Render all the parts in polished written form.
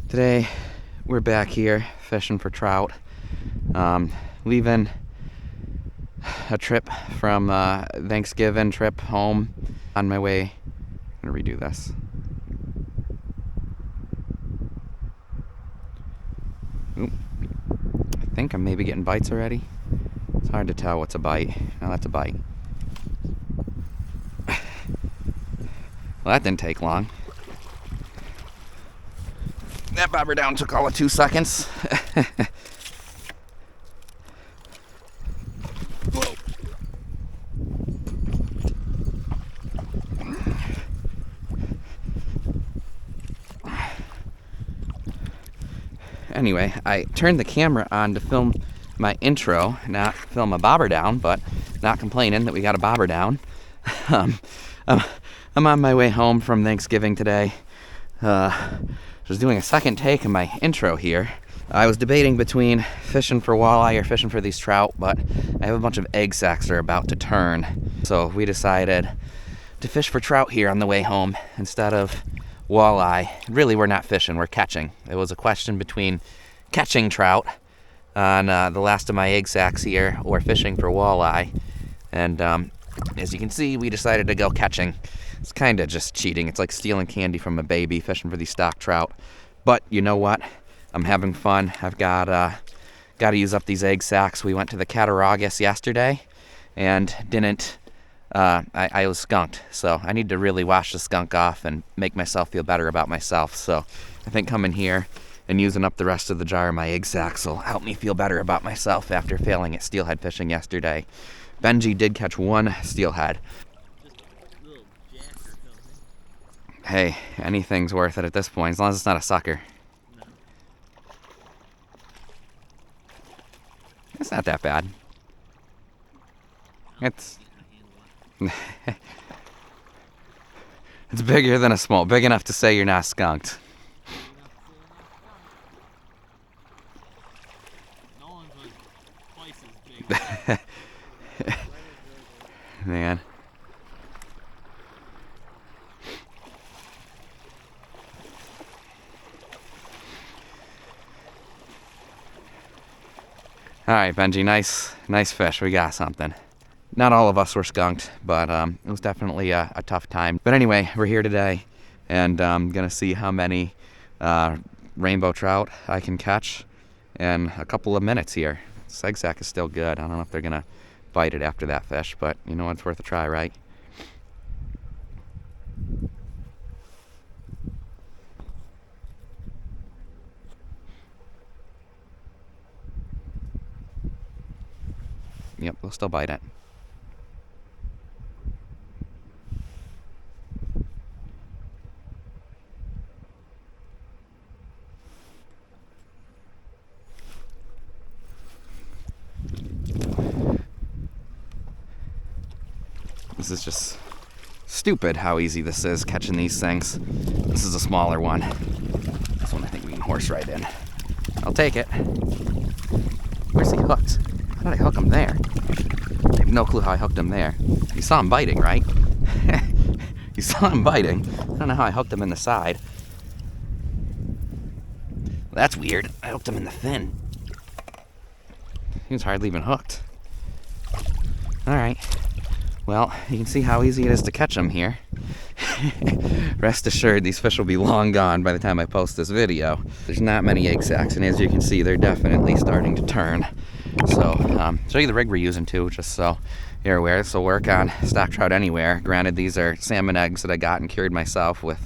Today we're back here fishing for trout. Leaving a trip from Thanksgiving trip home. On my way, I'm gonna redo this. Oop. I think I'm maybe getting bites already. It's hard to tell what's a bite. Now that's a bite. Well, that didn't take long. That bobber down took all of 2 seconds. Whoa. Anyway, I turned the camera on to film my intro, not film a bobber down, but not complaining that we got a bobber down. I'm on my way home from Thanksgiving today. Just doing a second take of my intro here. I was debating between fishing for walleye or fishing for these trout, but I have a bunch of egg sacs that are about to turn. So we decided to fish for trout here on the way home instead of walleye. Really, we're not fishing, we're catching. It was a question between catching trout on the last of my egg sacs here or fishing for walleye. And as you can see, we decided to go catching. It's kind of just cheating. It's like stealing candy from a baby, fishing for these stock trout. But you know what? I'm having fun. I've got to use up these egg sacs. We went to the Cattaraugus yesterday and didn't. I was skunked, so I need to really wash the skunk off and make myself feel better about myself. So I think coming here and using up the rest of the jar of my egg sacs will help me feel better about myself after failing at steelhead fishing yesterday. Benji did catch one steelhead. Hey, anything's worth it at this point, as long as it's not a sucker. No. It's not that bad. It's it's bigger than a small, big enough to say you're not skunked. Nolan's was twice as big. Man. All right, Benji, nice fish. We got something. Not all of us were skunked, but it was definitely a tough time. But anyway, we're here today, and I'm gonna see how many rainbow trout I can catch in a couple of minutes here. This egg sac is still good. I don't know if they're gonna bite it after that fish, but you know, it's worth a try, right? Yep, they'll still bite it. This is just stupid how easy this is, catching these things. This is a smaller one. This one I think we can horse right in. I'll take it. Where's he hooked? How did I hook him there? I have no clue how I hooked him there. You saw him biting, right? You saw him biting. I don't know how I hooked him in the side. Well, that's weird. I hooked him in the fin. He was hardly even hooked. Alright. Well, you can see how easy it is to catch them here. Rest assured, these fish will be long gone by the time I post this video. There's not many egg sacs, and as you can see, they're definitely starting to turn. So, show you the rig we're using too, just so you're aware. This will work on stock trout anywhere. Granted, these are salmon eggs that I got and cured myself with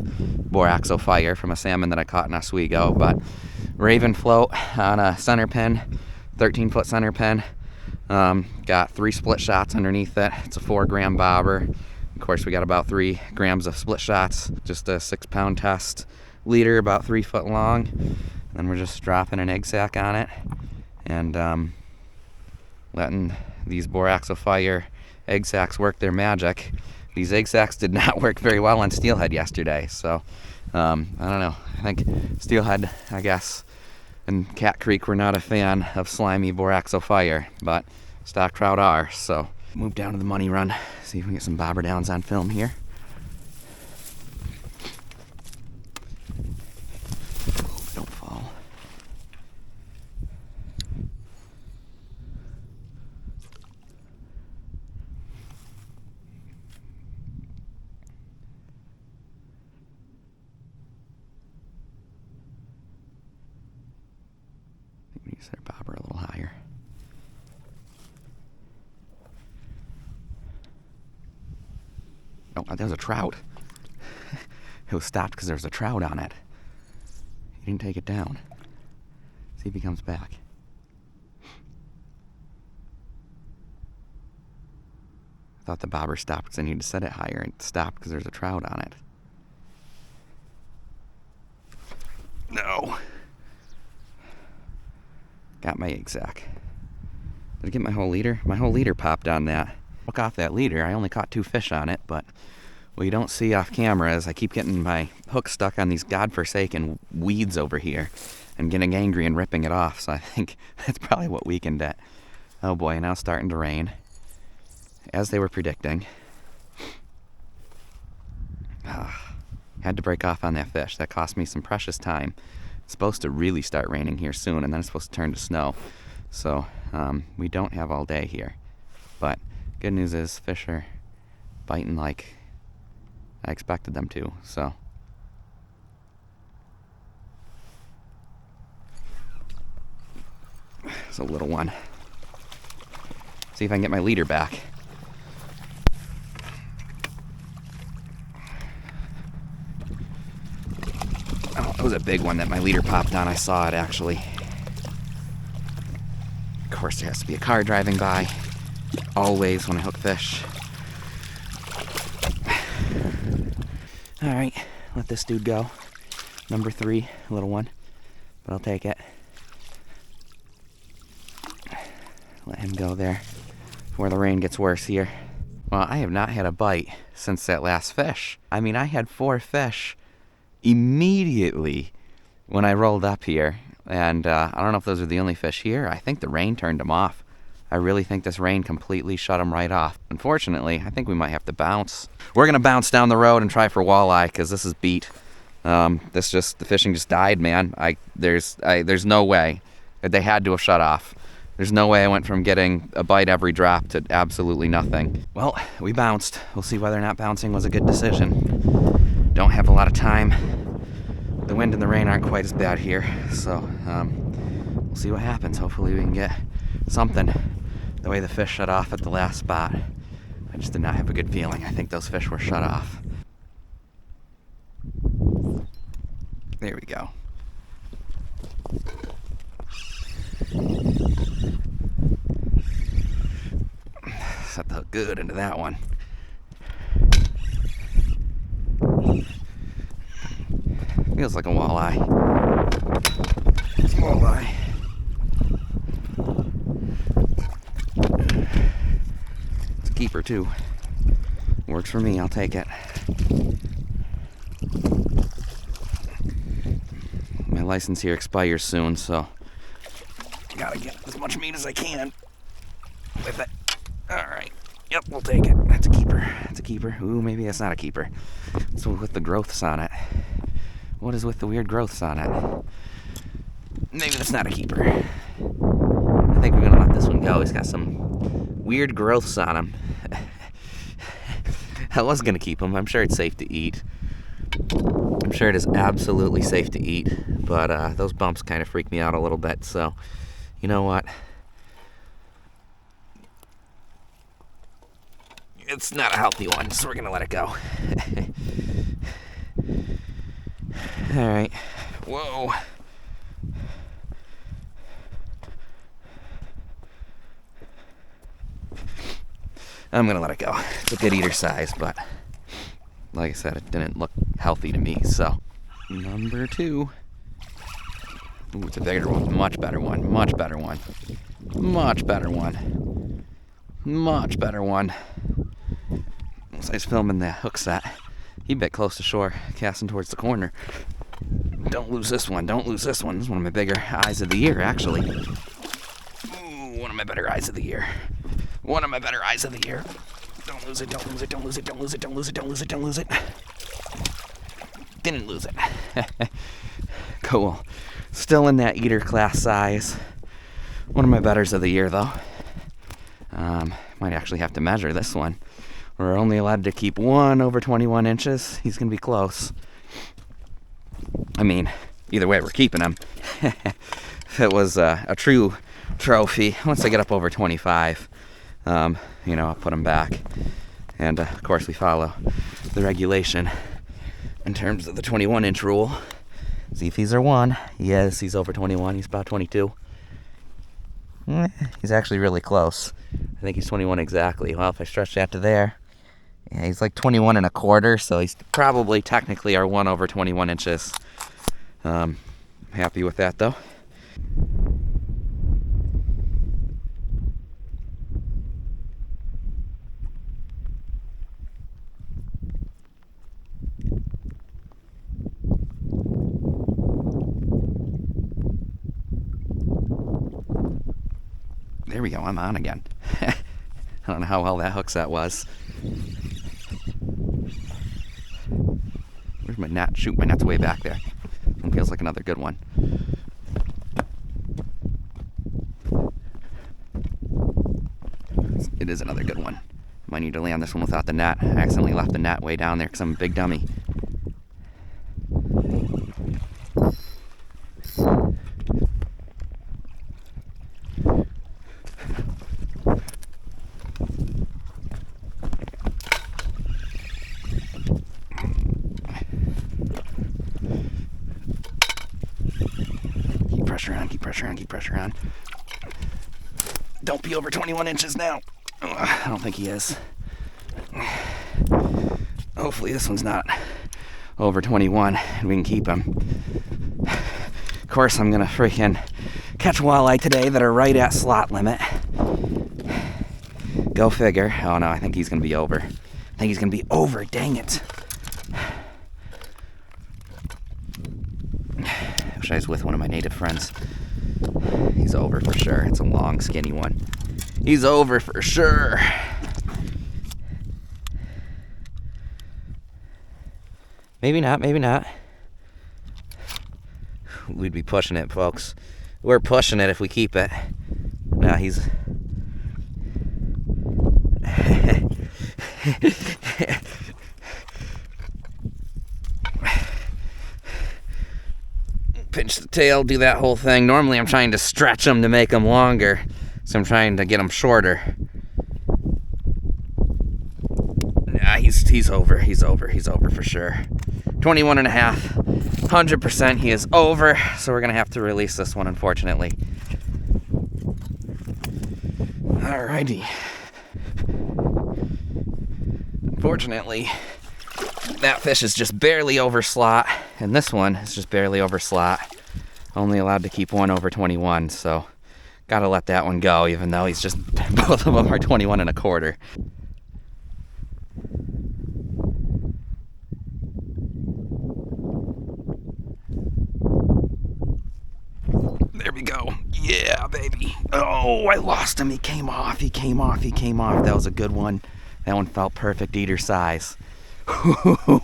boraxo fire from a salmon that I caught in Oswego. But Raven float on a center pin, 13-foot center pin. Got 3 split shots underneath it. It's a 4-gram bobber. Of course, we got about 3 grams of split shots. Just a 6-pound test leader, about 3 foot long. And then we're just dropping an egg sac on it and letting these boraxo fire egg sacs work their magic. These egg sacs did not work very well on steelhead yesterday, so I don't know. I think steelhead, I guess, and Cat Creek were not a fan of slimy boraxo fire, but stock trout are. So move down to the money run, see if we can get some bobber downs on film here. Don't Set our bobber a little higher. Oh, there's a trout. It was stopped because there was a trout on it. He didn't take it down. See if he comes back. I thought the bobber stopped because I needed to set it higher, and it stopped because there's a trout on it. No. Got my egg sack. Did I get my whole leader? My whole leader popped on that. Took off that leader. I only caught 2 fish on it, but what you don't see off camera is I keep getting my hook stuck on these godforsaken weeds over here and getting angry and ripping it off. So I think that's probably what weakened it. Oh boy, now it's starting to rain, as they were predicting. Had to break off on that fish. That cost me some precious time. It's supposed to really start raining here soon, and then it's supposed to turn to snow. So we don't have all day here. But good news is fish are biting like I expected them to, so. It's a little one. See if I can get my leader back. Oh, it was a big one that my leader popped on. I saw it actually. Of course, there has to be a car driving by. Always when I hook fish. Alright, let this dude go. Number 3, a little one. But I'll take it. Let him go there before the rain gets worse here. Well, I have not had a bite since that last fish. I mean, I had 4 fish immediately when I rolled up here. And I don't know if those are the only fish here. I think the rain turned them off. I really think this rain completely shut them right off. Unfortunately, I think we might have to bounce. We're gonna bounce down the road and try for walleye because this is beat. The fishing just died, man. There's no way. They had to have shut off. There's no way I went from getting a bite every drop to absolutely nothing. Well, we bounced. We'll see whether or not bouncing was a good decision. Don't have a lot of time. The wind and the rain aren't quite as bad here, so we'll see what happens. Hopefully we can get something. The way the fish shut off at the last spot, I just did not have a good feeling. I think those fish were shut off. There we go. Set the hook good into that one. Feels like a walleye. It's a walleye. It's a keeper too. Works for me, I'll take it. My license here expires soon, so gotta get as much meat as I can with it. Alright. Yep, we'll take it. That's a keeper. That's a keeper. Ooh, maybe that's not a keeper. What's with the growths on it? What is with the weird growths on it? Maybe that's not a keeper. I think we're gonna let this one go. He's got some weird growths on him. I was gonna keep him. I'm sure it's safe to eat. I'm sure it is absolutely safe to eat, but those bumps kind of freak me out a little bit, so you know what? It's not a healthy one, so we're gonna let it go. Alright. Whoa. I'm gonna let it go. It's a good eater size, but like I said, it didn't look healthy to me, so. Number 2. Ooh, it's a bigger one. Much better one. Much better one. Much better one. Much better one. As I was filming the hook set, he bit close to shore, casting towards the corner. Don't lose this one. Don't lose this one. This is one of my bigger eyes of the year, actually. Ooh, one of my better eyes of the year. One of my better eyes of the year. Don't lose it, don't lose it, don't lose it, don't lose it, don't lose it, don't lose it, don't lose it. Didn't lose it. Cool. Still in that eater class size. One of my betters of the year, though. Might actually have to measure this one. We're only allowed to keep one over 21 inches. He's going to be close. I mean, either way, we're keeping him. if it was a true trophy, once I get up over 25, you know, I'll put them back. And of course we follow the regulation in terms of the 21-inch rule. See if these are one. Yes, he's over 21. He's about 22. He's actually really close. I think he's 21 exactly. Well, if I stretch that to there, yeah, he's like 21 and a quarter, so he's probably technically our 1 over 21 inches. Happy with that though. There we go, I'm on again. I don't know how well that hook set was. Where's my net? Shoot, my net's way back there. It feels like another good one. It is another good one. Might need to land this one without the net. I accidentally left the net way down there because I'm a big dummy. Keep pressure on. Don't be over 21 inches now. I don't think he is. Hopefully this one's not over 21 and we can keep him. Of course, I'm gonna freaking catch walleye today that are right at slot limit. Go figure. Oh no, I think he's gonna be over. I think he's gonna be over, dang it. Wish I was with one of my native friends. He's over for sure. It's a long, skinny one. He's over for sure. Maybe not, maybe not. We'd be pushing it, folks. We're pushing it if we keep it. Now he's... Pinch the tail, do that whole thing. Normally I'm trying to stretch them to make them longer, so I'm trying to get them shorter. Nah, he's over for sure. 21 and a half, 100% he is over, so we're gonna have to release this one, unfortunately. Alrighty. Unfortunately, that fish is just barely over slot, and this one is just barely over slot. Only allowed to keep 1 over 21, so gotta let that one go, even though he's just, both of them are 21 and a quarter. There we go. Yeah, baby. Oh, I lost him. He came off. That was a good one. That one felt perfect eater size.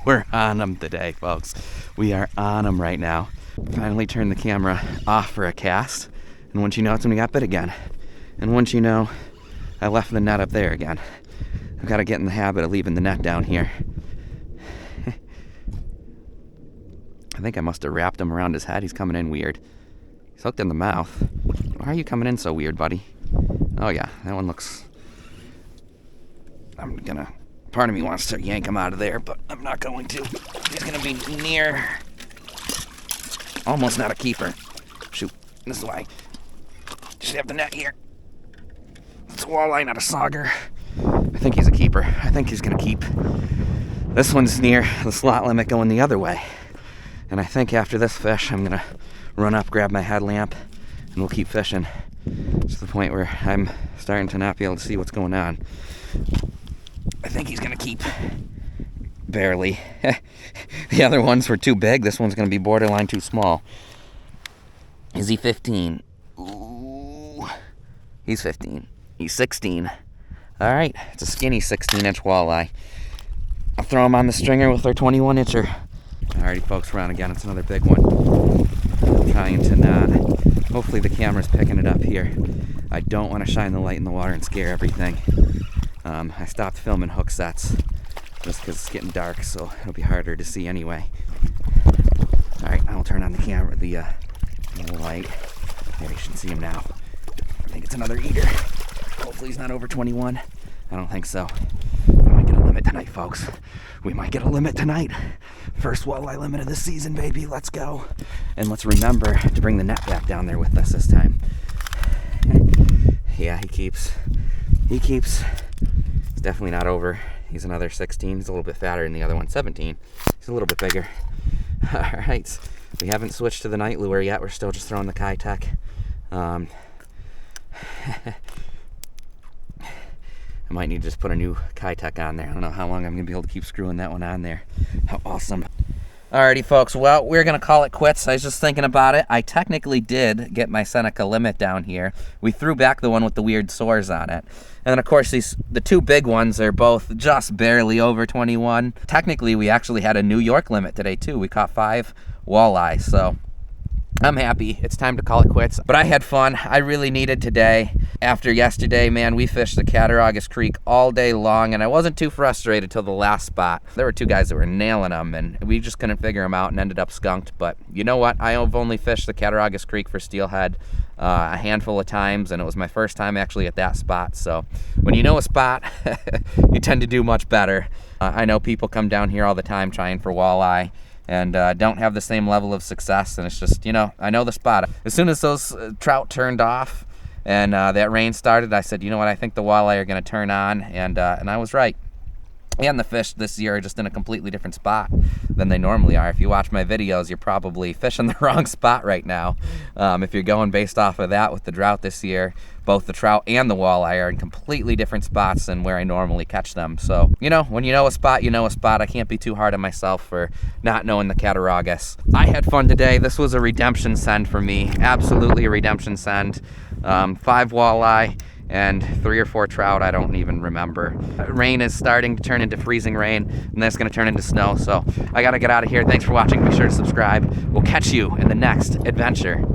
We're on them today, folks. We are on them right now. Finally turned the camera off for a cast, and once you know, it's when we got bit again. And once you know, I left the net up there again. I've got to get in the habit of leaving the net down here. I think I must have wrapped him around his head. He's coming in weird. He's hooked in the mouth. Why are you coming in so weird, buddy? Oh yeah, that one looks... Part of me wants to yank him out of there, but I'm not going to. He's gonna be near... Almost not a keeper. Shoot, this is why. Just have the net here. It's a walleye, not a sauger. I think he's a keeper. I think he's gonna keep. This one's near the slot limit going the other way. And I think after this fish, I'm gonna run up, grab my headlamp, and we'll keep fishing to the point where I'm starting to not be able to see what's going on. I think he's gonna keep. Barely. The other ones were too big. This one's gonna be borderline too small. Is he 15? Ooh. He's 15. He's 16. Alright, it's a skinny 16-inch walleye. I'll throw him on the stringer with our 21-incher. Alrighty, folks, we're on again. It's another big one. I'm trying to not. Hopefully the camera's picking it up here. I don't want to shine the light in the water and scare everything. I stopped filming hook sets just because it's getting dark, so it'll be harder to see anyway. Alright, I'll turn on the camera, the light. There, you should see him now. I think it's another eater. Hopefully he's not over 21. I don't think so. We might get a limit tonight, folks. We might get a limit tonight. First walleye limit of the season, baby. Let's go. And let's remember to bring the net back down there with us this time. Yeah, he keeps. He's definitely not over. He's another 16. He's a little bit fatter than the other one, 17. He's a little bit bigger. All right. We haven't switched to the night lure yet. We're still just throwing the Keitech. I might need to just put a new Keitech on there. I don't know how long I'm going to be able to keep screwing that one on there. How awesome. Alrighty, folks. Well, we're going to call it quits. I was just thinking about it. I technically did get my Seneca limit down here. We threw back the one with the weird sores on it. And then, of course, the two big ones are both just barely over 21. Technically, we actually had a New York limit today, too. We caught 5 walleye, so I'm happy. It's time to call it quits. But I had fun. I really needed today. After yesterday, man, we fished the Cattaraugus Creek all day long, and I wasn't too frustrated till the last spot. There were 2 guys that were nailing them, and we just couldn't figure them out and ended up skunked. But you know what? I have only fished the Cattaraugus Creek for steelhead a handful of times, and it was my first time actually at that spot. So when you know a spot, you tend to do much better. I know people come down here all the time trying for walleye, and don't have the same level of success, and it's just, you know, I know the spot. As soon as those trout turned off and that rain started, I said, you know what, I think the walleye are going to turn on, and I was right. And the fish this year are just in a completely different spot than they normally are. If you watch my videos, you're probably fishing the wrong spot right now. If you're going based off of that with the drought this year, both the trout and the walleye are in completely different spots than where I normally catch them. So, you know, when you know a spot, you know a spot. I can't be too hard on myself for not knowing the Cattaraugus. I had fun today. This was a redemption send for me. Absolutely a redemption send. 5 walleye and 3 or 4 trout, I don't even remember. Rain is starting to turn into freezing rain, and then it's gonna turn into snow, so I gotta get out of here. Thanks for watching. Be sure to subscribe. We'll catch you in the next adventure.